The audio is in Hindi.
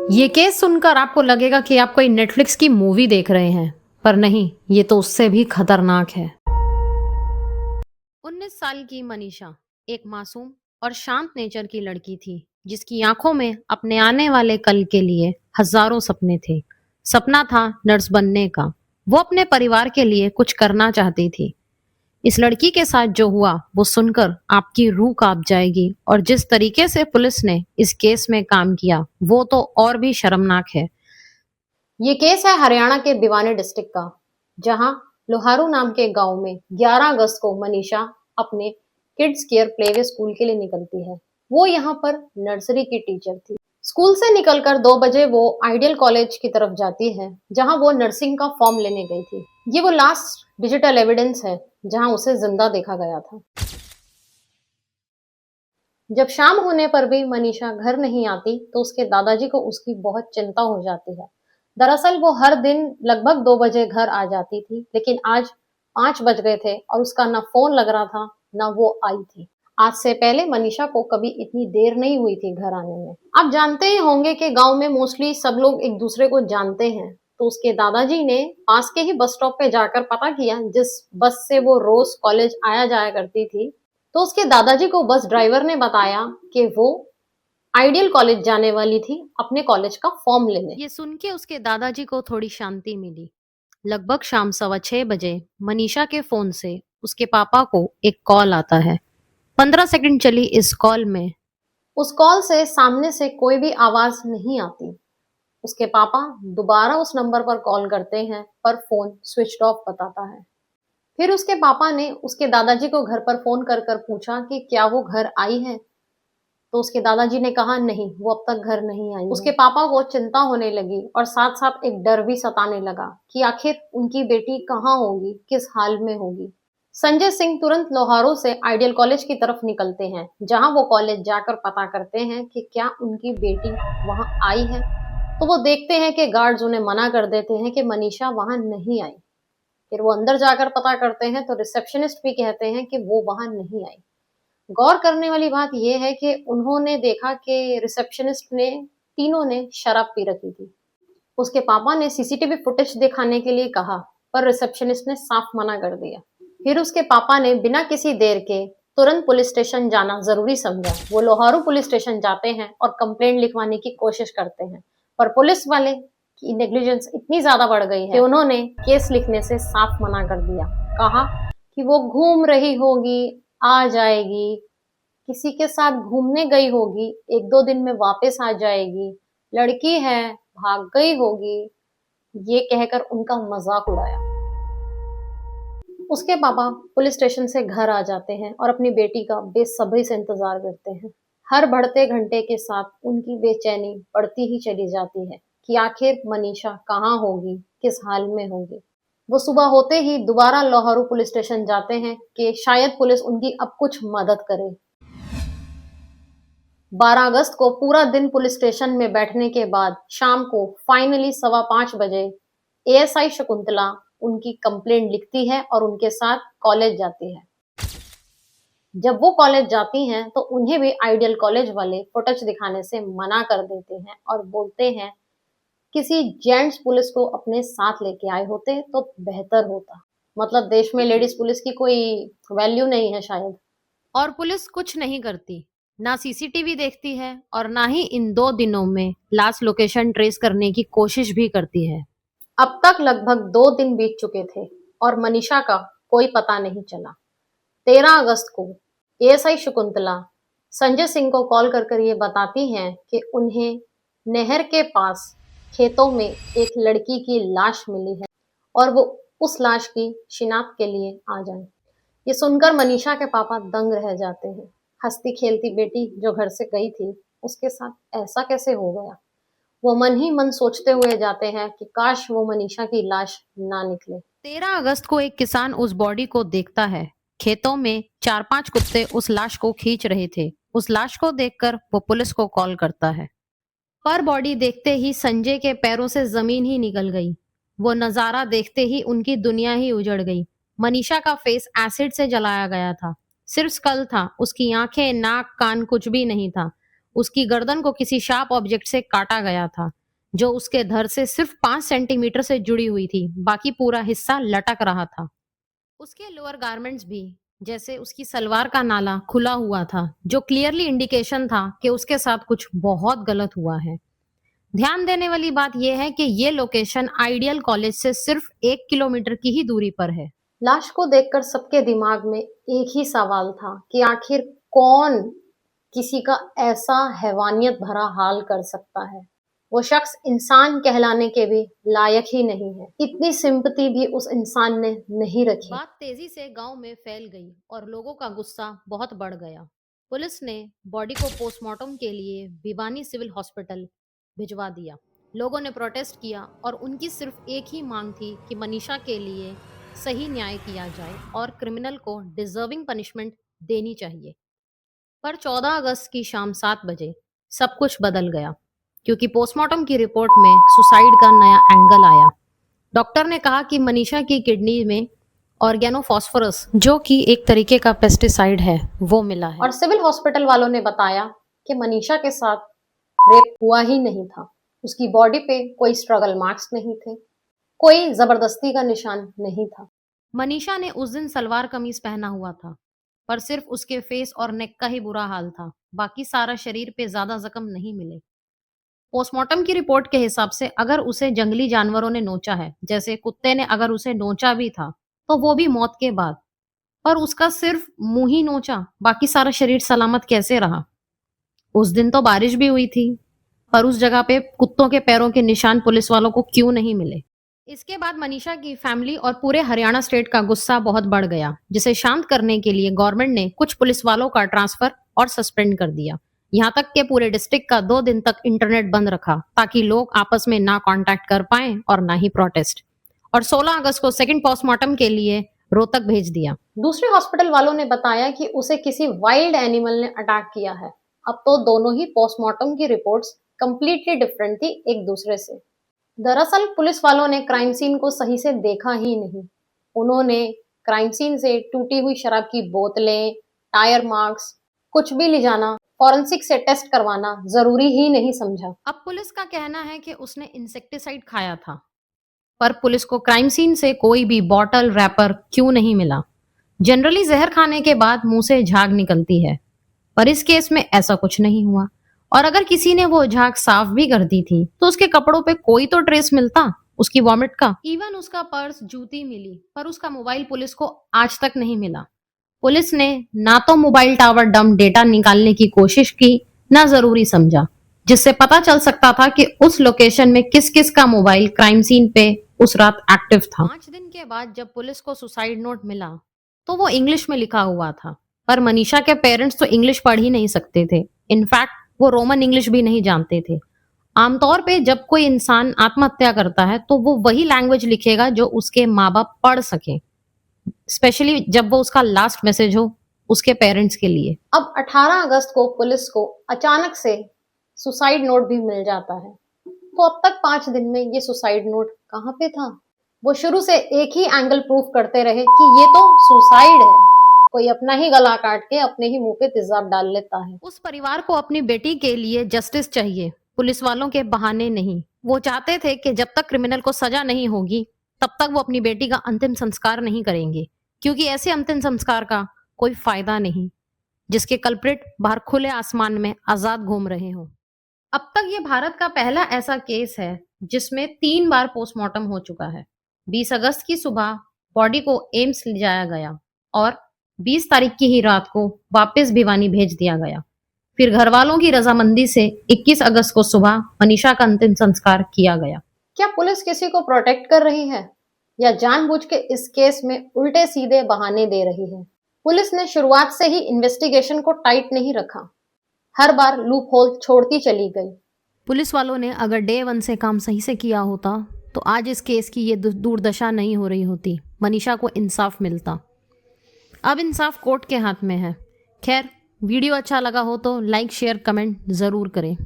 ये केस सुनकर आपको लगेगा कि आप कोई नेटफ्लिक्स की मूवी देख रहे हैं, पर नहीं, ये तो उससे भी खतरनाक है। 19 साल की मनीषा एक मासूम और शांत नेचर की लड़की थी, जिसकी आंखों में अपने आने वाले कल के लिए हजारों सपने थे। सपना था नर्स बनने का। वो अपने परिवार के लिए कुछ करना चाहती थी। इस लड़की के साथ जो हुआ वो सुनकर आपकी रूह कांप जाएगी, और जिस तरीके से पुलिस ने इस केस में काम किया वो तो और भी शर्मनाक है। ये केस है हरियाणा के भिवानी डिस्ट्रिक्ट का, जहां लोहारू नाम के गांव में 11 अगस्त को मनीषा अपने किड्स केयर प्लेवे स्कूल के लिए निकलती है। वो यहाँ पर नर्सरी की टीचर थी। स्कूल से निकलकर 2 बजे वो आइडियल कॉलेज की तरफ जाती है, जहां वो नर्सिंग का फॉर्म लेने गई थी। ये वो लास्ट डिजिटल एविडेंस है जहां उसे जिंदा देखा गया था। जब शाम होने पर भी मनीषा घर नहीं आती तो उसके दादाजी को उसकी बहुत चिंता हो जाती है। दरअसल वो हर दिन लगभग 2 बजे घर आ जाती थी, लेकिन आज 5 बज गए थे और उसका ना फोन लग रहा था, ना वो आई थी। आज से पहले मनीषा को कभी इतनी देर नहीं हुई थी घर आने में। आप जानते ही होंगे कि गांव में मोस्टली सब लोग एक दूसरे को जानते हैं, तो उसके दादाजी ने पास के ही बस स्टॉप पे जाकर पता किया, जिस बस से वो रोज कॉलेज आया जाया करती थी। तो उसके दादाजी को बस ड्राइवर ने बताया कि वो आइडियल कॉलेज जाने वाली थी अपने कॉलेज का फॉर्म लेने। ये सुन के उसके दादाजी को थोड़ी शांति मिली। लगभग शाम 6:15 बजे मनीषा के फोन से उसके पापा को एक कॉल आता है। 15 सेकंड चली इस कॉल में। उस कॉल से सामने से कोई भी आवाज नहीं आती। उसके पापा दोबारा उस नंबर पर कॉल करते हैं, पर फोन स्विच ऑफ बताता है। फिर उसके पापा ने उसके दादाजी को घर पर फोन कर कर पूछा कि क्या वो घर आई है। तो उसके दादाजी ने कहा नहीं, वो अब तक घर नहीं आई। उसके पापा को चिंता होने लगी और साथ साथ एक डर भी सताने लगा कि आखिर उनकी बेटी कहाँ होगी, किस हाल में होगी। संजय सिंह तुरंत लोहारू से आइडियल कॉलेज की तरफ निकलते हैं, जहां वो कॉलेज जाकर पता करते हैं कि क्या उनकी बेटी वहां आई है। तो वो देखते हैं कि गार्ड्स उन्हें मना कर देते हैं कि मनीषा वहां नहीं आई। फिर वो अंदर जाकर पता करते हैं तो रिसेप्शनिस्ट भी कहते हैं कि वो वहां नहीं आई। गौर करने वाली बात यह है कि उन्होंने देखा कि रिसेप्शनिस्ट ने तीनों ने शराब पी रखी थी। उसके पापा ने सीसीटीवी फुटेज दिखाने के लिए कहा, पर रिसेप्शनिस्ट ने साफ मना कर दिया। फिर उसके पापा ने बिना किसी देर के तुरंत पुलिस स्टेशन जाना जरूरी समझा। वो लोहारू पुलिस स्टेशन जाते हैं और कंप्लेंट लिखवाने की कोशिश करते हैं, पर पुलिस वाले की नेग्लिजेंस इतनी ज्यादा बढ़ गई है कि उन्होंने केस लिखने से साफ मना कर दिया। कहा कि वो घूम रही होगी, आ जाएगी, किसी के साथ घूमने गई होगी, 1-2 दिन में वापस आ जाएगी, लड़की है, भाग गई होगी, ये कहकर उनका मजाक उड़ाया। उसके पापा पुलिस स्टेशन से घर आ जाते हैं और अपनी बेटी का बेसब्री से इंतजार करते हैं। हर बढ़ते घंटे के साथ उनकी बेचैनी बढ़ती ही चली जाती है कि आखिर मनीषा कहाँ होगी, किस हाल में होगी। वो सुबह होते ही दोबारा लोहारू पुलिस स्टेशन जाते हैं कि शायद पुलिस उनकी अब कुछ मदद करे। 12 अगस्त को पूरा दिन पुलिस स्टेशन में बैठने के बाद शाम को फाइनली 5:15 बजे एएसआई शकुंतला उनकी कंप्लेंट लिखती है और उनके साथ कॉलेज जाती है। जब वो कॉलेज जाती हैं तो उन्हें भी आइडियल कॉलेज वाले फुटेज दिखाने से मना कर देते हैं और बोलते हैं किसी जेंट्स पुलिस को अपने साथ लेके आए होते तो बेहतर होता। मतलब देश में लेडीज पुलिस की कोई वैल्यू नहीं है शायद। और पुलिस कुछ नहीं करती, ना सीसीटीवी देखती है और ना ही इन 2 दिनों में लास्ट लोकेशन ट्रेस करने की कोशिश भी करती है। अब तक लगभग 2 दिन बीत चुके थे और मनीषा का कोई पता नहीं चला। 13 अगस्त को एएसआई शकुंतला संजय सिंह को कॉल कर कर ये बताती हैं कि उन्हें नहर के पास खेतों में एक लड़की की लाश मिली है और वो उस लाश की शिनाख्त के लिए आ जाए। ये सुनकर मनीषा के पापा दंग रह जाते हैं। हंसती खेलती बेटी जो घर से गई थी, उसके साथ ऐसा कैसे हो गया। वो मन ही मन सोचते हुए जाते हैं कि काश वो मनीषा की लाश ना निकले। 13 अगस्त को एक किसान उस बॉडी को देखता है। खेतों में 4-5 कुत्ते उस लाश को खींच रहे थे। उस लाश को देखकर वो पुलिस को कॉल करता है, पर बॉडी देखते ही संजय के पैरों से जमीन ही निकल गई। वो नजारा देखते ही उनकी दुनिया ही उजड़ गई। मनीषा का फेस एसिड से जलाया गया था। सिर्फ स्कल था, उसकी आंखें, नाक, कान कुछ भी नहीं था। उसकी गर्दन को किसी शार्प ऑब्जेक्ट से काटा गया था, जो उसके धड़ से सिर्फ 5 सेंटीमीटर से जुड़ी हुई थी, बाकी पूरा हिस्सा लटक रहा था। उसके लोअर गारमेंट्स भी, जैसे उसकी सलवार का नाला खुला हुआ था, जो क्लियरली इंडिकेशन था कि उसके साथ कुछ बहुत गलत हुआ है। ध्यान देने वाली बात यह है कि ये लोकेशन आइडियल कॉलेज से सिर्फ 1 किलोमीटर की ही दूरी पर है। लाश को देखकर सबके दिमाग में एक ही सवाल था कि आखिर कौन किसी का ऐसा हैवानियत भरा हाल कर सकता है। वो शख्स इंसान कहलाने के भी लायक ही नहीं है। इतनी सिंपैथी भी उस इंसान ने नहीं रखी। बात तेजी से गांव में फैल गई और लोगों का गुस्सा बहुत बढ़ गया। पुलिस ने बॉडी को पोस्टमार्टम के लिए भिवानी सिविल हॉस्पिटल भिजवा दिया। लोगों ने प्रोटेस्ट किया और उनकी सिर्फ एक ही मांग थी कि मनीषा के लिए सही न्याय किया जाए और क्रिमिनल को डिजर्विंग पनिशमेंट देनी चाहिए। पर 14 अगस्त की शाम 7 बजे सब कुछ बदल गया, क्योंकि पोस्टमार्टम की रिपोर्ट में सुसाइड का नया एंगल आया। डॉक्टर ने कहा कि मनीषा की किडनी में ऑर्गेनोफॉस्फोरस, जो कि एक तरीके का पेस्टिसाइड है, वो मिला है। और सिविल हॉस्पिटल वालों ने बताया कि मनीषा के साथ रेप हुआ ही नहीं था। उसकी बॉडी पे कोई स्ट्रगल मार्क्स नहीं थे, कोई जबरदस्ती का निशान नहीं था। मनीषा ने उस दिन सलवार कमीज पहना हुआ था, पर सिर्फ उसके फेस और नेक का ही बुरा हाल था, बाकी सारा शरीर पे ज्यादा जख्म नहीं मिले। पोस्टमार्टम की रिपोर्ट के हिसाब से अगर उसे जंगली जानवरों ने नोचा है, जैसे कुत्ते ने अगर उसे नोचा भी था, तो वो भी मौत के बाद। पर उसका सिर्फ मुंह ही नोचा, बाकी सारा शरीर सलामत कैसे रहा? उस दिन तो बारिश भी हुई थी, पर उस जगह पे कुत्तों के पैरों के निशान पुलिस वालों को क्यों नहीं मिले? इसके बाद मनीषा की फैमिली और पूरे हरियाणा स्टेट का गुस्सा बहुत बढ़ गया, जिसे शांत करने के लिए गवर्नमेंट ने कुछ पुलिस वालों का ट्रांसफर और सस्पेंड कर दिया। यहाँ तक के पूरे डिस्ट्रिक्ट का 2 दिन तक इंटरनेट बंद रखा, ताकि लोग आपस में ना कांटेक्ट कर पाए और ना ही प्रोटेस्ट। और 16 अगस्त को सेकंड पोस्टमार्टम के लिए रोहतक भेज दिया। दूसरे हॉस्पिटल वालों ने बताया कि उसे किसी वाइल्ड एनिमल ने अटैक किया है। अब तो दोनों ही पोस्टमार्टम की रिपोर्ट्स कंप्लीटली डिफरेंट थी एक दूसरे से। दरअसल पुलिस वालों ने क्राइम सीन को सही से देखा ही नहीं। उन्होंने क्राइम सीन से टूटी हुई शराब की बोतलें, टायर मार्क्स, कुछ भी ले जाना, फॉरेंसिक से टेस्ट करवाना जरूरी ही नहीं समझा। अब पुलिस का कहना है कि उसने इंसेक्टिसाइड खाया था, पर पुलिस को क्राइम सीन से कोई भी बॉटल, रैपर क्यों नहीं मिला? जनरली जहर खाने के बाद मुंह से झाग निकलती है, पर इस केस में ऐसा कुछ नहीं हुआ। और अगर किसी ने वो झाग साफ भी कर दी थी, तो उसके कपड़ों पे कोई तो ट्रेस मिलता उसकी वॉमिट का। इवन उसका पर्स, जूती मिली, पर उसका मोबाइल पुलिस को आज तक नहीं मिला। पुलिस ने ना तो मोबाइल टावर डंप डेटा निकालने की कोशिश की, ना जरूरी समझा, जिससे पता चल सकता था कि उस लोकेशन में किस किस का मोबाइल क्राइम सीन पे उस रात एक्टिव था। 5 दिन के बाद जब पुलिस को सुसाइड नोट मिला, तो वो इंग्लिश में लिखा हुआ था, पर मनीषा के पेरेंट्स तो इंग्लिश पढ़ ही नहीं सकते थे। इनफैक्ट वो रोमन इंग्लिश भी नहीं जानते थे। आमतौर पे जब कोई इंसान आत्महत्या करता है, तो वो वही लैंग्वेज लिखेगा जो उसके माँ बाप पढ़ सके, स्पेशली जब वो उसका लास्ट मैसेज हो उसके पेरेंट्स के लिए। अब 18 अगस्त को पुलिस को अचानक से सुसाइड नोट भी मिल जाता है। तो अब तक 5 दिन में ये सुसाइड नोट कहाँ पे था? वो शुरू से एक ही एंगल प्रूफ करते रहे कि ये तो सुसाइड है, कोई अपना ही गला काट के अपने ही मुंह पे तेजाब डाल लेता है। उस परिवार को अपनी बेटी के लिए जस्टिस चाहिए, पुलिस वालों के बहाने नहीं। वो चाहते थे कि जब तक क्रिमिनल को सजा नहीं होगी, तब तक वो अपनी बेटी का अंतिम संस्कार नहीं करेंगे, क्योंकि ऐसे अंतिम संस्कार का कोई फायदा नहीं जिसके कल्प्रिट बाहर खुले आसमान में आजाद घूम रहे हों। अब तक ये भारत का पहला ऐसा केस है जिसमें 3 बार पोस्टमार्टम हो चुका है। 20 अगस्त की सुबह बॉडी को एम्स ले जाया गया और 20 तारीख की ही रात को वापस भिवानी भेज दिया गया। फिर घर वालों की रजामंदी से 21 अगस्त को सुबह मनीषा का अंतिम संस्कार किया गया। क्या पुलिस किसी को प्रोटेक्ट कर रही है या जानबूझ के इस केस में उल्टे सीधे बहाने दे रही है? पुलिस ने शुरुआत से ही इन्वेस्टिगेशन को टाइट नहीं रखा, हर बार लूप होल छोड़ती चली गई। पुलिस वालों ने अगर डे 1 से काम सही से किया होता, तो आज इस केस की ये दुर्दशा नहीं हो रही होती, मनीषा को इंसाफ मिलता। अब इंसाफ कोर्ट के हाथ में है। खैर, वीडियो अच्छा लगा हो तो लाइक, शेयर, कमेंट जरूर करें।